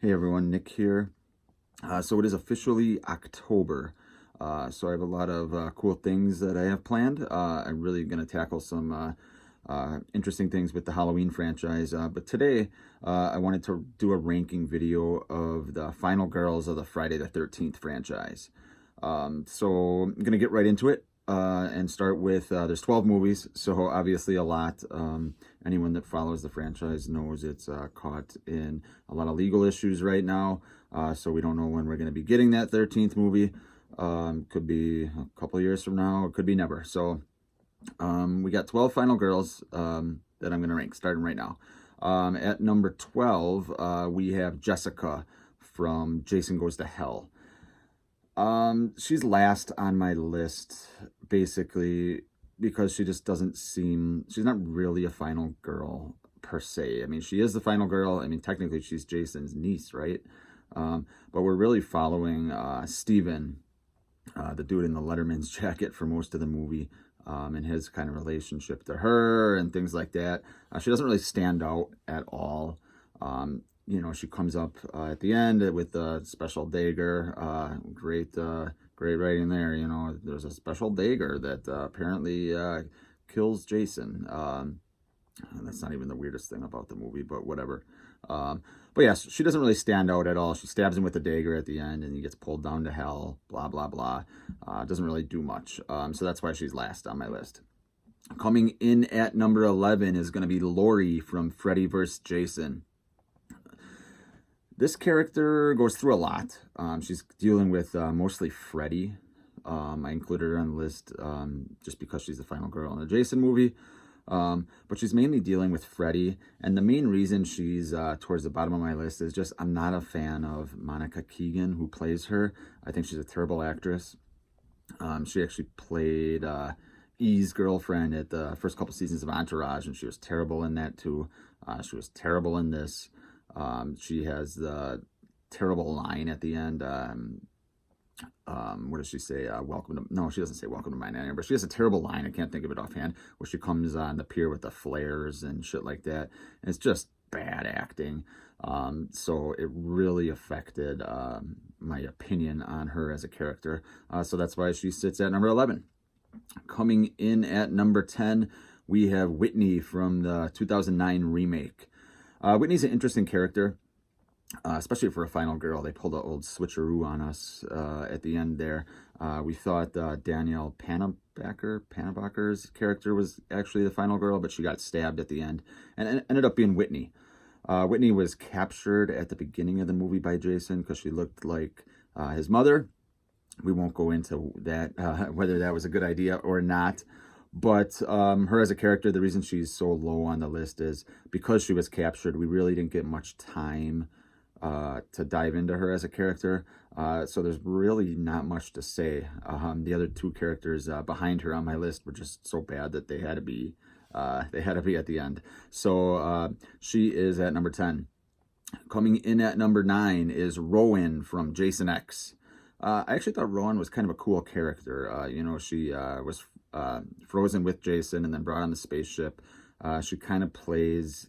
Hey everyone, Nick here. So it is officially October. So I have a lot of cool things that I have planned. I'm really going to tackle some interesting things with the Halloween franchise. But today, I wanted to do a ranking video of the final girls of the Friday the 13th franchise. So I'm going to get right into it. And start with there's 12 movies, so obviously a lot. Anyone that follows the franchise knows it's caught in a lot of legal issues right now, so we don't know when we're going to be getting that 13th movie. Could be a couple of years from now, it could be never. So we got 12 final girls that I'm going to rank starting right now. At number 12, we have Jessica from Jason Goes to Hell. She's last on my list, basically, because she just doesn't seem, she's not really a final girl per se. I mean, she is the final girl. I mean, technically she's Jason's niece, right? But we're really following Steven, the dude in the Letterman's jacket for most of the movie, and his kind of relationship to her and things like that. She doesn't really stand out at all. She comes up at the end with a special dagger. Great writing there. There's a special dagger that apparently kills Jason. That's not even the weirdest thing about the movie, but whatever. But yes, she doesn't really stand out at all. She stabs him with a dagger at the end, and he gets pulled down to hell. Blah blah blah. Doesn't really do much. So that's why she's last on my list. Coming in at number 11 is going to be Laurie from Freddy vs. Jason. This character goes through a lot. She's dealing with mostly Freddy. I included her on the list just because she's the final girl in the Jason movie. But she's mainly dealing with Freddy. And the main reason she's towards the bottom of my list is just I'm not a fan of Monica Keegan, who plays her. I think she's a terrible actress. She actually played E's girlfriend at the first couple seasons of Entourage, and she was terrible in that too. She was terrible in this. She has the terrible line at the end. What does she say? No, she doesn't say welcome to my name, but she has a terrible line. I can't think of it offhand, where she comes on the pier with the flares and shit like that. And it's just bad acting. So it really affected my opinion on her as a character. So that's why she sits at number 11. Coming in at number 10, we have Whitney from the 2009 remake. Whitney's an interesting character, especially for a final girl. They pulled an old switcheroo on us at the end there. We thought Danielle Panabaker's character was actually the final girl, but she got stabbed at the end, and it ended up being Whitney. Whitney was captured at the beginning of the movie by Jason because she looked like his mother. We won't go into that, whether that was a good idea or not. But her as a character, the reason she's so low on the list is because she was captured. We really didn't get much time to dive into her as a character. So there's really not much to say. The other two characters behind her on my list were just so bad that they had to be at the end. So she is at number 10. Coming in at number 9 is Rowan from Jason X. I actually thought Rowan was kind of a cool character. She was frozen with Jason and then brought on the spaceship. She kind of plays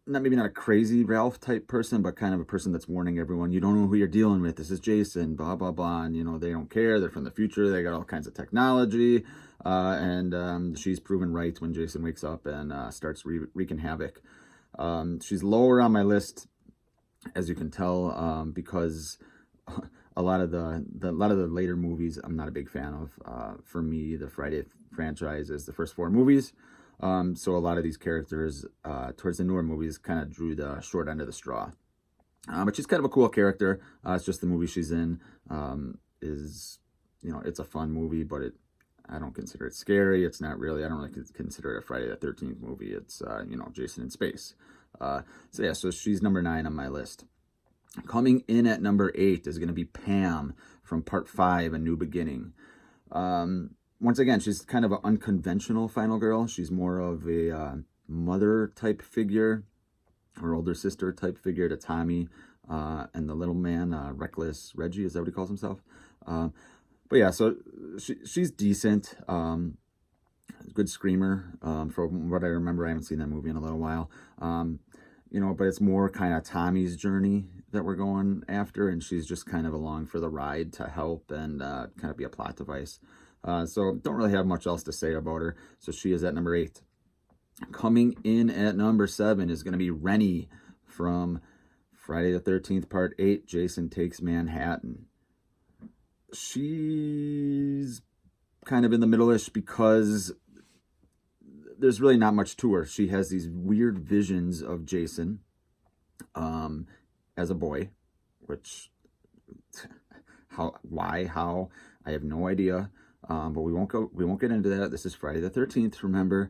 maybe not a crazy Ralph type person, but kind of a person that's warning everyone, you don't know who you're dealing with. This is Jason, blah, blah, blah. And, they don't care. They're from the future. They got all kinds of technology. And she's proven right when Jason wakes up and starts wreaking havoc. She's lower on my list, as you can tell, because a lot of the later movies I'm not a big fan of. For me, the Friday franchise is the first 4 movies. So a lot of these characters towards the newer movies kind of drew the short end of the straw. But she's kind of a cool character. It's just the movie she's in is, it's a fun movie, but I don't consider it scary. It's not really, I don't really consider it a Friday the 13th movie. It's, Jason in space. So she's number 9 on my list. Coming in at number 8 is going to be Pam from Part 5, A New Beginning. Once again, she's kind of an unconventional final girl. She's more of a mother type figure, or older sister type figure to Tommy and the little man, Reckless Reggie, is that what he calls himself? But yeah, so she's decent. Good screamer. From what I remember, I haven't seen that movie in a little while. but it's more kind of Tommy's journey that we're going after, and she's just kind of along for the ride to help and kind of be a plot device. So don't really have much else to say about her. So she is at number 8. Coming in at number 7 is going to be Rennie from Friday the 13th, Part 8, Jason Takes Manhattan. She's kind of in the middle-ish because there's really not much to her. She has these weird visions of Jason as a boy, which how I have no idea. But we won't get into that. This is Friday the 13th, remember.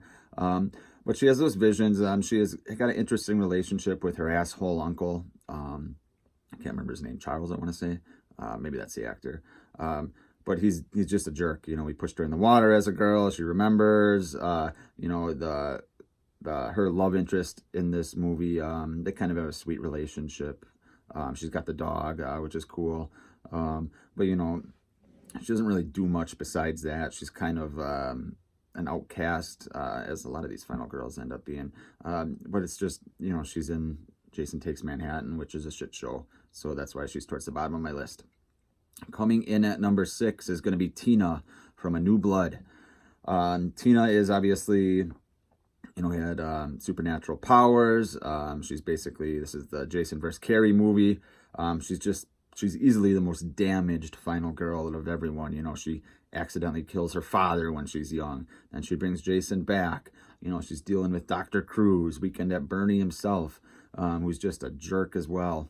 But she has those visions. She has got an interesting relationship with her asshole uncle. I can't remember his name. Charles, I want to say. Maybe that's the actor. But he's just a jerk. He pushed her in the water as a girl. She remembers. Her love interest in this movie. They kind of have a sweet relationship. She's got the dog, which is cool. But she doesn't really do much besides that. She's kind of an outcast, as a lot of these final girls end up being. But it's just, she's in Jason Takes Manhattan, which is a shit show. So that's why she's towards the bottom of my list. Coming in at number 6 is going to be Tina from A New Blood. Tina is obviously, had supernatural powers. She's basically, this is the Jason vs. Carrie movie. She's easily the most damaged final girl out of everyone. She accidentally kills her father when she's young. Then she brings Jason back. She's dealing with Dr. Cruz, Weekend at Bernie himself, who's just a jerk as well,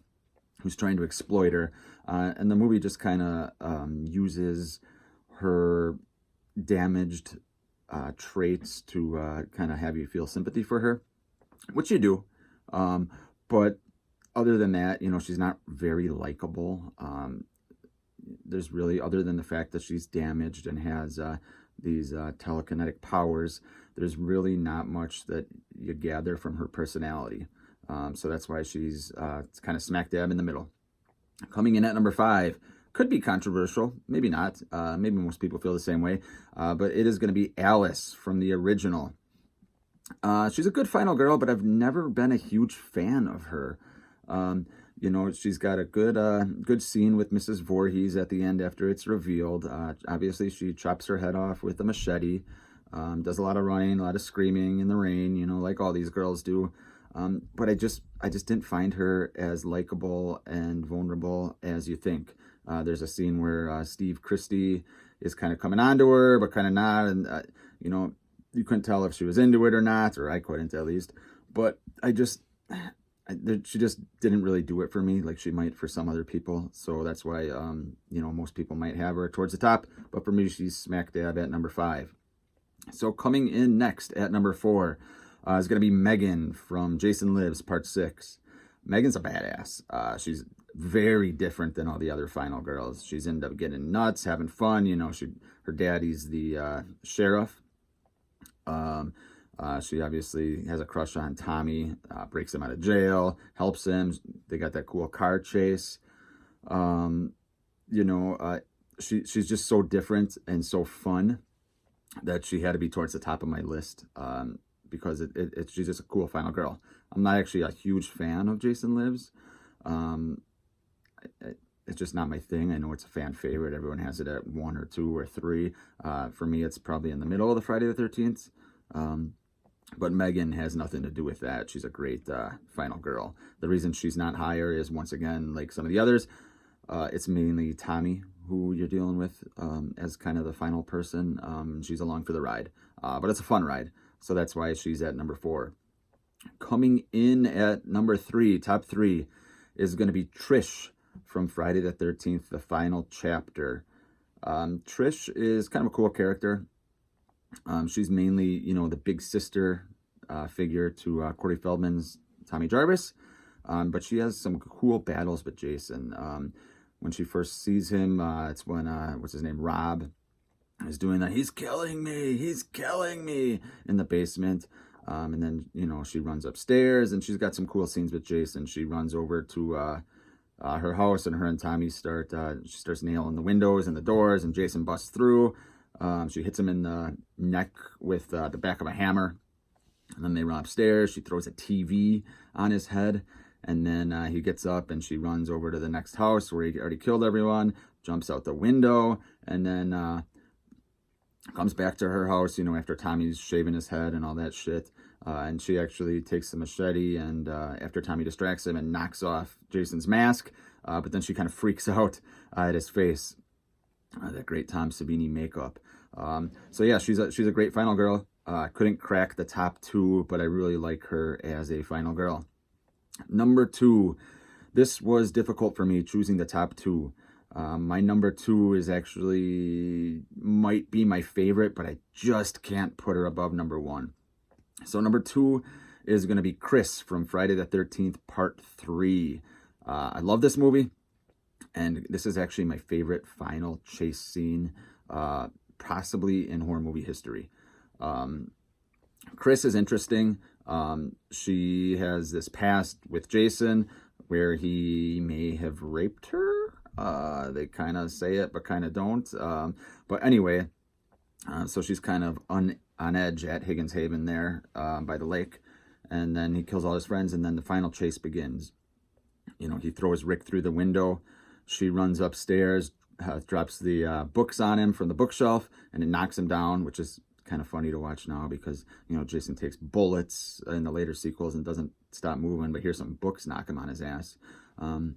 who's trying to exploit her. And the movie just kind of uses her damaged traits to kind of have you feel sympathy for her, which you do. But other than that, she's not very likable. There's really, other than the fact that she's damaged and has these telekinetic powers, there's really not much that you gather from her personality. So that's why she's kind of smack dab in the middle. Coming in at number 5, could be controversial, maybe not. Maybe most people feel the same way. But it is going to be Alice from the original. She's a good final girl, but I've never been a huge fan of her. She's got a good scene with Mrs. Voorhees at the end after it's revealed. Obviously, she chops her head off with a machete, does a lot of running, a lot of screaming in the rain, like all these girls do. But I just didn't find her as likable and vulnerable as you think. There's a scene where Steve Christie is kind of coming on to her, but kind of not. And, you couldn't tell if she was into it or not, or I couldn't at least. But she just didn't really do it for me like she might for some other people. So that's why, most people might have her towards the top. But for me, she's smack dab at number 5. So coming in next at number 4 is going to be Megan from Jason Lives, Part 6. Megan's a badass. She's very different than all the other final girls. She's ended up getting nuts, having fun. Her daddy's the sheriff. She obviously has a crush on Tommy, breaks him out of jail, helps him. They got that cool car chase. She's just so different and so fun that she had to be towards the top of my list, because she's just a cool final girl. I'm not actually a huge fan of Jason Lives. It's just not my thing. I know it's a fan favorite. Everyone has it at 1 or 2 or 3. For me, it's probably in the middle of the Friday the 13th. But Megan has nothing to do with that. She's a great final girl. The reason she's not higher is, once again, like some of the others, it's mainly Tommy who you're dealing with as kind of the final person. She's along for the ride. But it's a fun ride. So that's why she's at number 4. Coming in at number 3, top 3, is going to be Trish from Friday the 13th, the final chapter. Trish is kind of a cool character. She's mainly, the big sister figure to Corey Feldman's Tommy Jarvis. But she has some cool battles with Jason. When she first sees him, it's when, what's his name, Rob, is doing that, he's killing me, in the basement. And then, she runs upstairs, and she's got some cool scenes with Jason. She runs over to her house, and her and Tommy she starts nailing the windows and the doors, and Jason busts through. She hits him in the neck with the back of a hammer. And then they run upstairs. She throws a TV on his head. And then he gets up and she runs over to the next house where he already killed everyone, jumps out the window, and then comes back to her house, after Tommy's shaving his head and all that shit. And she actually takes the machete and after Tommy distracts him and knocks off Jason's mask. But then she kind of freaks out at his face. That great Tom Savini makeup. So yeah, she's a great final girl. Couldn't crack the top 2, but I really like her as a final girl. Number 2, this was difficult for me choosing the top 2. My number 2 is actually might be my favorite, but I just can't put her above number 1. So number 2 is going to be Chris from Friday the 13th Part 3. I love this movie, and this is actually my favorite final chase scene, possibly in horror movie history. Chris is interesting. She has this past with Jason where he may have raped her. They kind of say it, but kind of don't. But anyway, so she's kind of on edge at Higgins Haven there by the lake. And then he kills all his friends, and then the final chase begins. He throws Rick through the window. She runs upstairs, drops the books on him from the bookshelf, and it knocks him down, which is kind of funny to watch now because, Jason takes bullets in the later sequels and doesn't stop moving, but here's some books knock him on his ass. And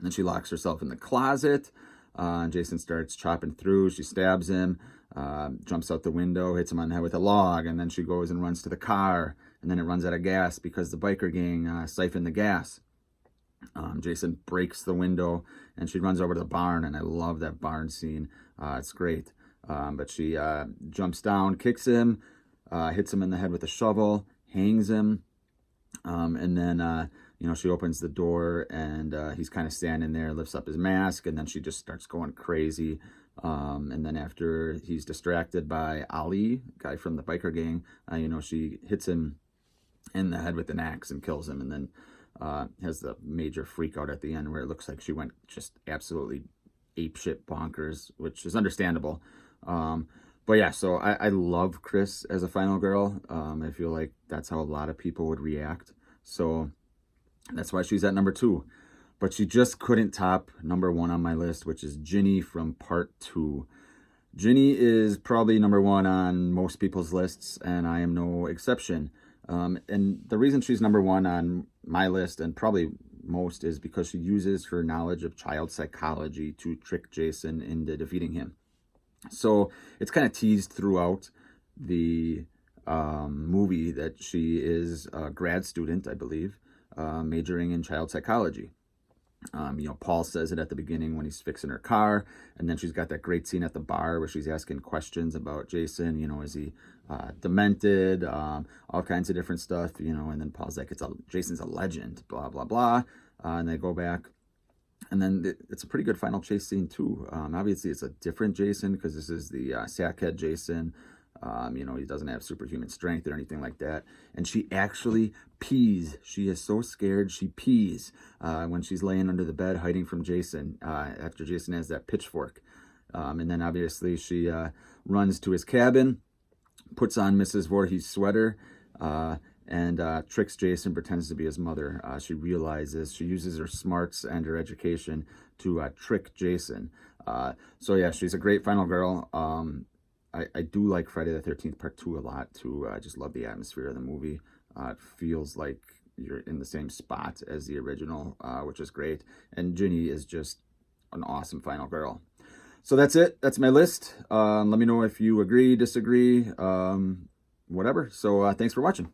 then she locks herself in the closet. And Jason starts chopping through. She stabs him, jumps out the window, hits him on the head with a log, and then she goes and runs to the car, and then it runs out of gas because the biker gang siphoned the gas. Jason breaks the window, and she runs over to the barn, and I love that barn scene. It's great. But she jumps down, kicks him, hits him in the head with a shovel, hangs him, and then she opens the door, and he's kind of standing there, lifts up his mask, and then she just starts going crazy. And then after he's distracted by Ali, guy from the biker gang, she hits him in the head with an axe and kills him, and then has the major freak out at the end where it looks like she went just absolutely apeshit bonkers, which is understandable. But yeah, so I love Chris as a final girl. I feel like that's how a lot of people would react. So that's why she's at number 2. But she just couldn't top number 1 on my list, which is Ginny from Part 2. Ginny is probably number 1 on most people's lists, and I am no exception. And the reason she's number 1 on my list, and probably most, is because she uses her knowledge of child psychology to trick Jason into defeating him. So it's kind of teased throughout the movie that she is a grad student, I believe, majoring in child psychology. Paul says it at the beginning when he's fixing her car, and then she's got that great scene at the bar where she's asking questions about Jason. Is he demented? All kinds of different stuff. And then Paul's like, Jason's a legend. Blah blah blah. And they go back, and then it's a pretty good final chase scene too. Obviously, it's a different Jason because this is the sackhead Jason. He doesn't have superhuman strength or anything like that. And she actually pees. She is so scared, she pees when she's laying under the bed hiding from Jason after Jason has that pitchfork. And then obviously she runs to his cabin, puts on Mrs. Voorhees' sweater, and tricks Jason, pretends to be his mother. She uses her smarts and her education to trick Jason. So yeah, she's a great final girl. I do like Friday the 13th Part 2 a lot too. I just love the atmosphere of the movie. It feels like you're in the same spot as the original, which is great. And Ginny is just an awesome final girl. So that's it. That's my list. Let me know if you agree, disagree, whatever. So thanks for watching.